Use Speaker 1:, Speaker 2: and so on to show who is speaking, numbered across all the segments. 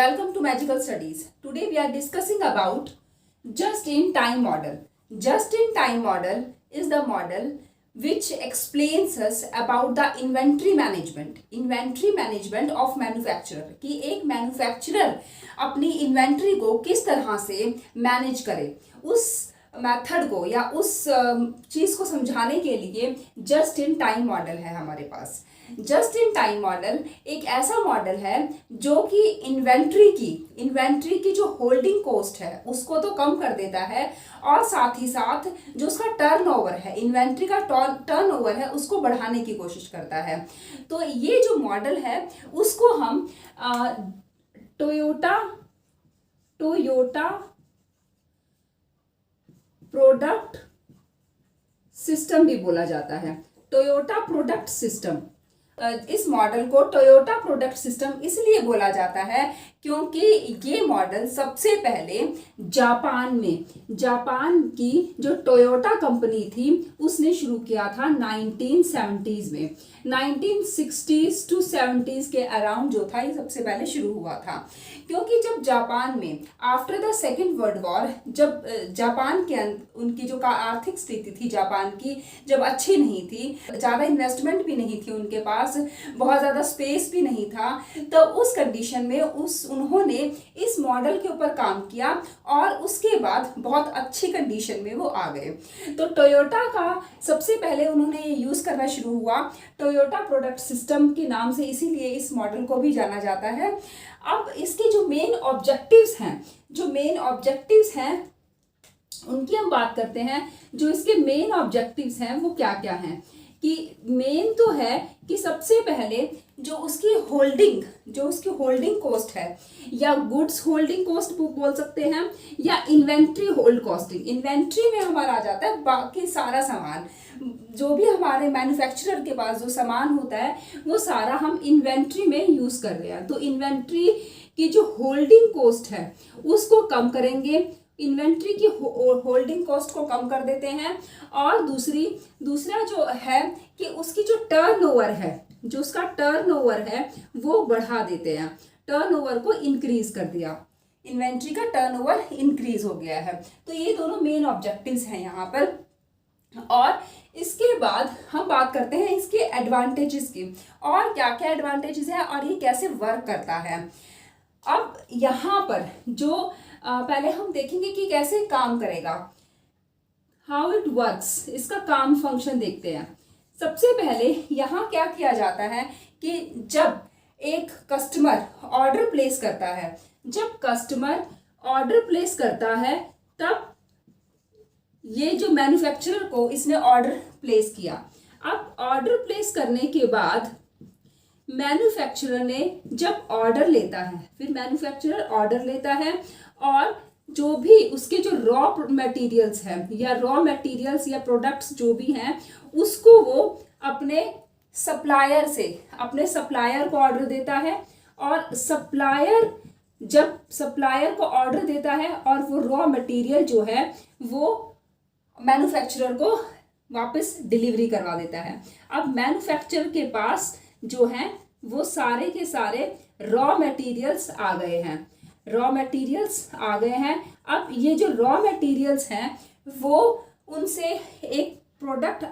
Speaker 1: Welcome to Magical Studies. Today we are discussing about just-in-time model. Just-in-time model is the model which explains us about the inventory management of manufacturer कि एक manufacturer अपनी inventory को किस तरह से manage करे, उस method को या उस चीज़ को समझाने के लिए जस्ट इन टाइम मॉडल है हमारे पास। जस्ट इन टाइम मॉडल एक ऐसा मॉडल है जो कि इन्वेंट्री की जो होल्डिंग कॉस्ट है उसको तो कम कर देता है और साथ ही साथ जो उसका टर्नओवर है, इन्वेंट्री का टर्नओवर है, उसको बढ़ाने की कोशिश करता है। तो ये जो मॉडल है उसको हम टोयोटा प्रोडक्ट सिस्टम भी बोला जाता है। टोयोटा प्रोडक्ट सिस्टम, इस मॉडल को टोयोटा प्रोडक्ट सिस्टम इसलिए बोला जाता है क्योंकि ये मॉडल सबसे पहले जापान की जो टोयोटा कंपनी थी उसने शुरू किया था 1970s में। 1960s to 70s के अराउंड जो था ये सबसे पहले शुरू हुआ था, क्योंकि जब जापान में after the second world war, जब जापान के उनकी जो आर्थिक स्थिति थी जापान की जब अच्छी नहीं थी, ज़्यादा इन्वेस्टमेंट भी नहीं थी उनके पास, बहुत ज़्यादा स्पेस भी नहीं था, तो उस कंडीशन में उन्होंने इस मॉडल के ऊपर काम किया और उसके बाद बहुत अच्छी कंडीशन में वो आ गए। तो टोयोटा का सबसे पहले उन्होंने ये यूज़ करना शुरू हुआ टोयोटा प्रोडक्ट सिस्टम के नाम से, इसीलिए इस मॉडल को भी जाना जाता है। अब इसके जो मेन ऑब्जेक्टिव्स हैं उनकी हम बात करते हैं। जो इसके मेन ऑब्जेक्टिव्स हैं वो क्या क्या हैं, कि मेन तो है कि सबसे पहले जो उसकी होल्डिंग कॉस्ट है, या गुड्स होल्डिंग कॉस्ट बोल सकते हैं, या इन्वेंट्री होल्ड कॉस्टिंग। इन्वेंट्री में हमारा आ जाता है बाकी सारा सामान, जो भी हमारे मैन्युफैक्चरर के पास जो सामान होता है वो सारा हम इन्वेंट्री में यूज़ कर रहे हैं। तो इन्वेंट्री की जो होल्डिंग कॉस्ट है उसको कम करेंगे, इन्वेंट्री की होल्डिंग कॉस्ट को कम कर देते हैं। और दूसरा जो है कि उसकी जो उसका टर्नओवर है वो बढ़ा देते हैं, टर्नओवर को इंक्रीज कर दिया, इन्वेंट्री का टर्नओवर इंक्रीज हो गया है। तो ये दोनों मेन ऑब्जेक्टिव्स हैं यहाँ पर। और इसके बाद हम बात करते हैं इसके एडवांटेजेस की, और क्या क्या एडवांटेजेस हैं और ये कैसे वर्क करता है। अब यहाँ पर जो पहले हम देखेंगे कि कैसे काम करेगा, हाउ इट वर्क्स, इसका काम फंक्शन देखते हैं। सबसे पहले यहाँ क्या किया जाता है कि जब एक कस्टमर ऑर्डर प्लेस करता है तब ये जो मैन्युफैक्चरर को इसने ऑर्डर प्लेस किया। अब ऑर्डर प्लेस करने के बाद मैन्युफैक्चरर ने जब ऑर्डर लेता है, फिर मैन्युफैक्चरर ऑर्डर लेता है और जो भी उसके जो रॉ मटेरियल्स या प्रोडक्ट्स जो भी हैं उसको वो अपने सप्लायर को ऑर्डर देता है। और जब सप्लायर को ऑर्डर देता है और वो रॉ मटेरियल जो है वो मैन्युफैक्चरर को वापस डिलीवरी करवा देता है। अब मैन्युफैक्चरर के पास जो है वो सारे के सारे रॉ मटेरियल्स आ गए हैं। अब ये जो रॉ मटेरियल्स हैं वो उनसे एक प्रोडक्ट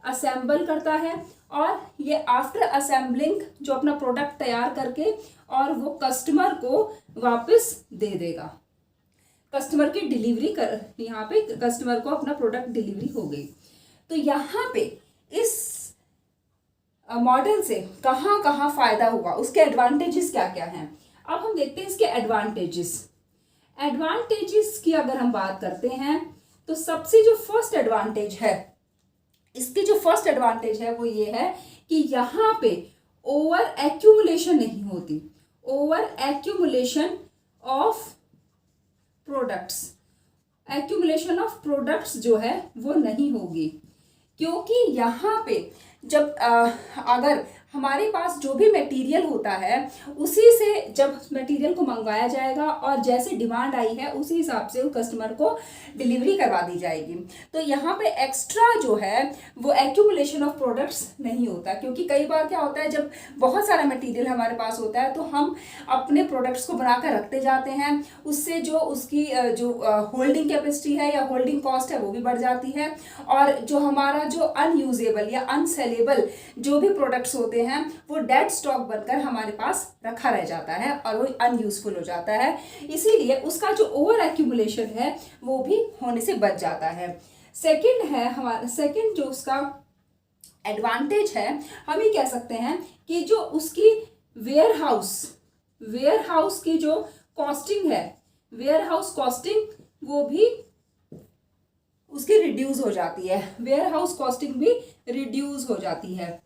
Speaker 1: असेंबल करता है और ये आफ्टर असेंबलिंग जो अपना प्रोडक्ट तैयार करके और वो कस्टमर को वापस दे देगा। कस्टमर की डिलीवरी यहाँ पे कस्टमर को अपना प्रोडक्ट डिलीवरी हो गई। तो यहाँ पे इस मॉडल से कहाँ कहाँ फायदा हुआ, उसके एडवांटेजेस क्या क्या हैं। अब हम देखते हैं इसके एडवांटेजेस की अगर हम बात करते हैं तो सबसे जो फर्स्ट एडवांटेज है वो ये है कि यहाँ पे ओवर एक्यूमुलेशन नहीं होती, ओवर एक्यूमुलेशन ऑफ प्रोडक्ट्स जो है वो नहीं होगी, क्योंकि यहाँ पे जब अगर हमारे पास जो भी मटेरियल होता है उसी से जब मटेरियल को मंगवाया जाएगा और जैसे डिमांड आई है उसी हिसाब से कस्टमर को डिलीवरी करवा दी जाएगी। तो यहाँ पे एक्स्ट्रा जो है वो एक्यूमुलेशन ऑफ प्रोडक्ट्स नहीं होता, क्योंकि कई बार क्या होता है जब बहुत सारा मटेरियल हमारे पास होता है तो हम अपने प्रोडक्ट्स को बनाकर रखते जाते हैं, उससे जो उसकी जो होल्डिंग कैपेसिटी है या होल्डिंग कॉस्ट है वो भी बढ़ जाती है, और जो हमारा जो अनयूजेबल या अनसेलेबल जो भी प्रोडक्ट्स होते हैं वो डेड स्टॉक बनकर हमारे पास रखा रह जाता है और वो अनयूजफुल हो जाता है। इसीलिए उसका जो ओवर एक्यूमुलेशन है वो भी होने से बच जाता है। सेकंड है हमारा, सेकंड जो उसका एडवांटेज है हम ये कह सकते हैं कि जो उसकी वेयर हाउस की जो कॉस्टिंग है, वेयर हाउस कॉस्टिंग वो भी उसकी रिड्यूस हो जाती है, वेयर हाउस कॉस्टिंग भी रिड्यूस हो जाती है,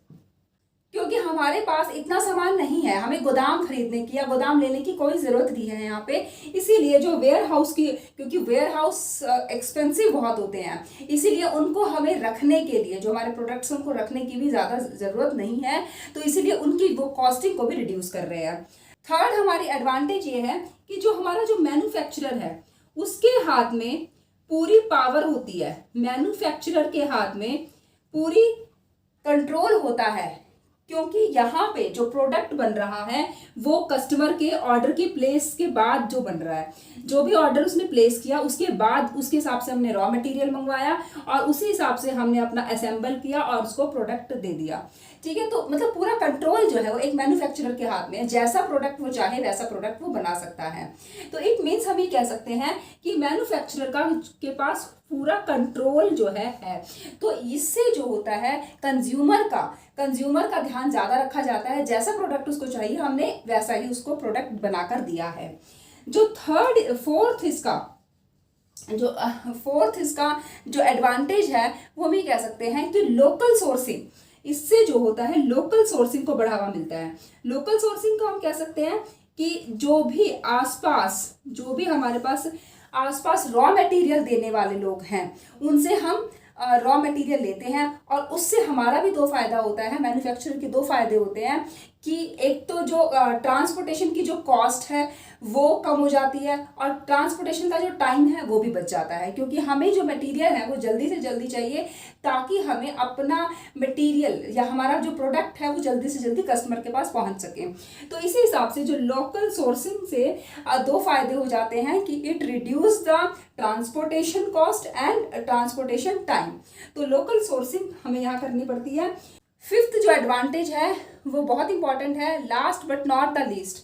Speaker 1: क्योंकि हमारे पास इतना सामान नहीं है, हमें गोदाम खरीदने की या गोदाम लेने की कोई ज़रूरत नहीं है यहाँ पे। इसीलिए जो वेयर हाउस की, क्योंकि वेयर हाउस एक्सपेंसिव बहुत होते हैं, इसीलिए उनको हमें रखने के लिए जो हमारे प्रोडक्ट्स उनको रखने की भी ज़्यादा ज़रूरत नहीं है, तो इसीलिए उनकी वो कॉस्टिंग को भी रिड्यूस कर रहे हैं। थर्ड हमारी एडवांटेज ये है कि जो हमारा जो मैन्युफैक्चरर है उसके हाथ में पूरी पावर होती है, मैन्युफैक्चरर के हाथ में पूरी कंट्रोल होता है, क्योंकि यहाँ पे जो प्रोडक्ट बन रहा है वो कस्टमर के ऑर्डर के प्लेस के बाद जो बन रहा है, जो भी ऑर्डर उसने प्लेस किया उसके बाद उसके हिसाब से हमने रॉ मटेरियल मंगवाया और उसी हिसाब से हमने अपना असेंबल किया और उसको प्रोडक्ट दे दिया। ठीक है, तो मतलब पूरा कंट्रोल जो है वो एक मैन्युफैक्चरर के हाथ में है, जैसा प्रोडक्ट वो चाहे वैसा प्रोडक्ट वो बना सकता है। तो इट मीन्स हम ये कह सकते हैं कि मैन्युफैक्चरर के पास पूरा कंट्रोल जो है। तो इससे जो होता है कंज्यूमर का ध्यान ज़्यादा रखा जाता है, जैसा प्रोडक्ट उसको चाहिए हमने वैसा ही उसको प्रोडक्ट बनाकर दिया है। जो फोर्थ इसका जो एडवांटेज है वो हम ये कह सकते हैं कि लोकल सोर्सिंग, इससे जो होता है लोकल सोर्सिंग को बढ़ावा मिलता है। लोकल सोर्सिंग को हम कह सकते हैं कि जो भी हमारे पास आसपास रॉ मटेरियल देने वाले लोग हैं उनसे हम रॉ मटेरियल लेते हैं और उससे हमारा भी दो फायदा होता है, मैन्युफैक्चरर के दो फायदे होते हैं कि एक तो जो ट्रांसपोर्टेशन की जो कॉस्ट है वो कम हो जाती है और ट्रांसपोर्टेशन का जो टाइम है वो भी बच जाता है, क्योंकि हमें जो मटेरियल है वो जल्दी से जल्दी चाहिए ताकि हमें अपना मटेरियल या हमारा जो प्रोडक्ट है वो जल्दी से जल्दी कस्टमर के पास पहुंच सके। तो इसी हिसाब से जो लोकल सोर्सिंग से दो फायदे हो जाते हैं कि it reduce the transportation cost and transportation time. तो लोकल सोर्सिंग हमें यहाँ करनी पड़ती है। फिफ्थ जो एडवांटेज है वो बहुत इंपॉर्टेंट है, last but not the least,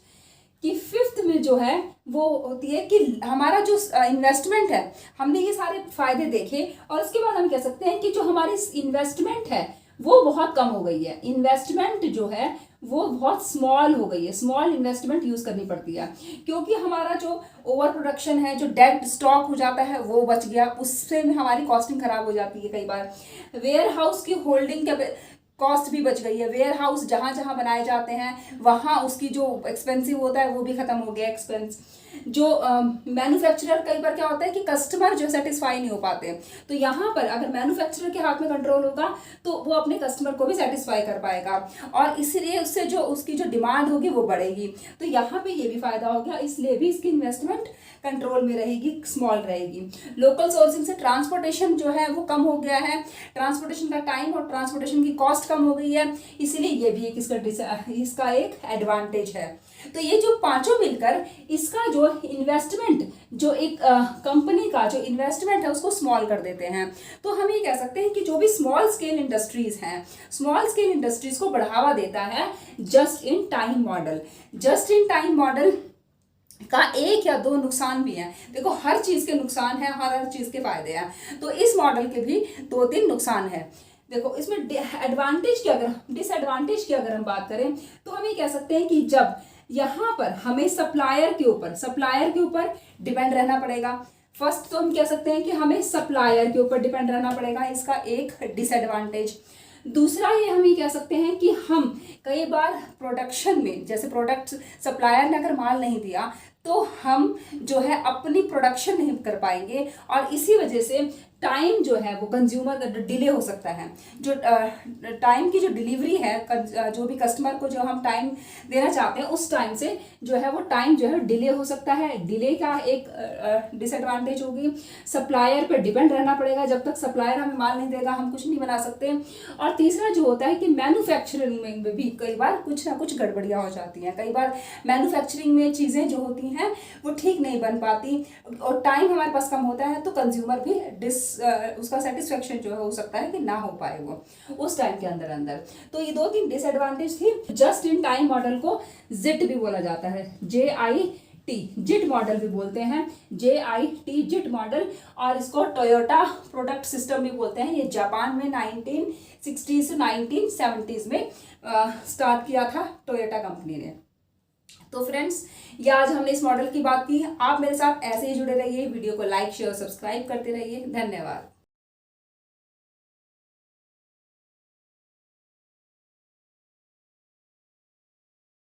Speaker 1: कि फिफ्थ में जो है वो होती है कि हमारा जो इन्वेस्टमेंट है, हमने ये सारे फायदे देखे और उसके बाद हम कह सकते हैं कि जो हमारी इन्वेस्टमेंट है वो बहुत कम हो गई है, इन्वेस्टमेंट जो है वो बहुत स्मॉल हो गई है, स्मॉल इन्वेस्टमेंट यूज़ करनी पड़ती है, क्योंकि हमारा जो ओवर प्रोडक्शन है, जो डेड स्टॉक हो जाता है वो बच गया, उससे हमारी कॉस्टिंग खराब हो जाती है। कई बार वेयर हाउस की होल्डिंग कॉस्ट भी बच गई है, वेयर हाउस जहाँ जहाँ बनाए जाते हैं वहाँ उसकी जो एक्सपेंसिव होता है वो भी खत्म हो गया एक्सपेंस। जो मैन्युफैक्चरर कई बार क्या होता है कि कस्टमर जो सेटिस्फाई नहीं हो पाते, तो यहाँ पर अगर मैन्युफैक्चरर के हाथ में कंट्रोल होगा तो वो अपने कस्टमर को भी सेटिस्फाई कर पाएगा और इसलिए उससे जो उसकी जो डिमांड होगी वो बढ़ेगी। तो यहाँ पे ये भी फायदा हो गया, इसलिए भी इसकी इन्वेस्टमेंट कंट्रोल में रहेगी, स्मॉल रहेगी। लोकल सोर्सिंग से ट्रांसपोर्टेशन जो है वो कम हो गया है, ट्रांसपोर्टेशन का टाइम और ट्रांसपोर्टेशन की कॉस्ट कम हो गई है, इसीलिए ये भी एक इसका एक एडवांटेज है। तो ये जो पांचों मिलकर इसका जो इन्वेस्टमेंट, जो एक कंपनी का जो इन्वेस्टमेंट है उसको स्मॉल कर देते हैं। तो हम ये कह सकते हैं कि जो भी स्मॉल स्केल इंडस्ट्रीज हैं, स्मॉल स्केल इंडस्ट्रीज को बढ़ावा देता है just in time model. Just in time model का एक या दो नुकसान भी हैं। देखो हर चीज़ के नुकसान है, हर चीज़ के फायदे हैं, तो इस मॉडल के भी 2-3 नुकसान है। देखो इसमें डिसएडवांटेज की अगर हम बात करें तो हम ये कह सकते हैं कि जब यहाँ पर हमें सप्लायर के ऊपर डिपेंड रहना पड़ेगा। फर्स्ट तो हम कह सकते हैं कि हमें सप्लायर के ऊपर डिपेंड रहना पड़ेगा, इसका एक डिसएडवांटेज। दूसरा ये हम ये कह सकते हैं कि हम कई बार प्रोडक्शन में, जैसे प्रोडक्ट सप्लायर ने अगर माल नहीं दिया तो हम जो है अपनी प्रोडक्शन नहीं कर पाएंगे और इसी वजह से टाइम जो है वो कंज्यूमर डिले हो सकता है। जो टाइम की जो डिलीवरी है, जो भी कस्टमर को जो हम टाइम देना चाहते हैं उस टाइम से जो है वो टाइम जो है डिले हो सकता है। डिले का एक डिसएडवांटेज होगी, सप्लायर पे डिपेंड रहना पड़ेगा, जब तक सप्लायर हमें माल नहीं देगा हम कुछ नहीं बना सकते। और तीसरा जो होता है कि मैन्युफैक्चरिंग में भी कई बार कुछ ना कुछ गड़बड़ियाँ हो जाती हैं। कई बार मैन्युफैक्चरिंग में चीज़ें जो होती हैं वो ठीक नहीं बन पाती और टाइम हमारे पास कम होता है, तो कंज्यूमर भी उसका सेटिस्फेक्शन जो है हो सकता है कि ना हो पाए वो उस टाइम के अंदर अंदर। तो ये 2-3 डिसएडवांटेज थी। जस्ट इन टाइम मॉडल को जिट भी बोला जाता है, JIT, जिट मॉडल भी बोलते हैं, JIT जिट मॉडल। और इसको टोयोटा प्रोडक्ट सिस्टम भी बोलते हैं। ये जापान में 1960 से 1970s में स्टार्ट किया था टोयोटा कंपनी ने। तो फ्रेंड्स, ये आज हमने इस मॉडल की बात की। आप मेरे साथ ऐसे ही जुड़े रहिए, वीडियो को लाइक शेयर सब्सक्राइब करते रहिए। धन्यवाद।